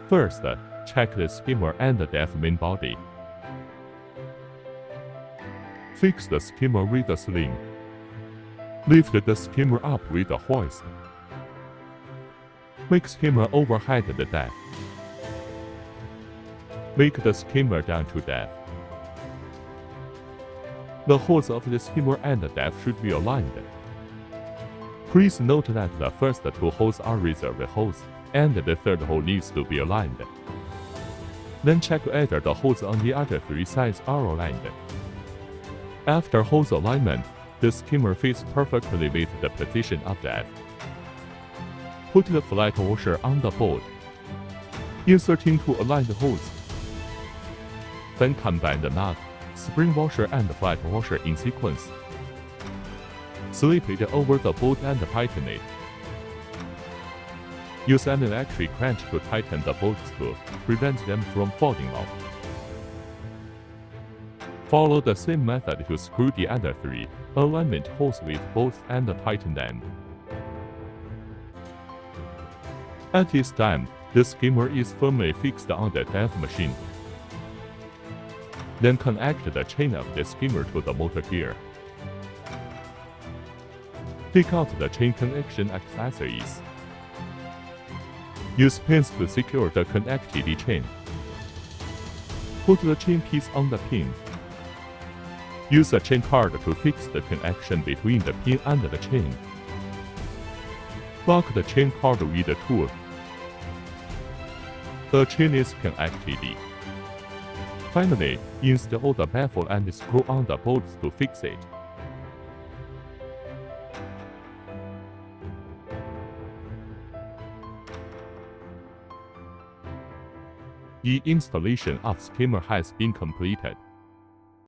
First, check the skimmer and the DAF main body. Fix the skimmer with a sling. Lift the skimmer up with a hoist. Make skimmer overhead the DAF. Make the skimmer down to DAF. The holes of the skimmer and the DAF should be aligned. Please note that the first two holes are reserved holes, and the third hole needs to be aligned. Then check whether the holes on the other three sides are aligned. After hose alignment, the skimmer fits perfectly with the position of the DAF. Put the flat washer on the board. Insert into aligned holes. Then combine the nut, spring washer and flat washer in sequence. Slip it over the bolt and tighten it. Use an electric wrench to tighten the bolts to prevent them from falling off. Follow the same method to screw the other three alignment holes with bolts and tighten them. At this time, the skimmer is firmly fixed on the DAF machine. Then connect the chain of the skimmer to the motor gear. Take out the chain connection accessories. Use pins to secure the connected chain. Put the chain piece on the pin. Use a chain card to fix the connection between the pin and the chain. Lock the chain card with the tool. The chain is connected. Finally, install the baffle and screw on the bolts to fix it. The installation of skimmer has been completed.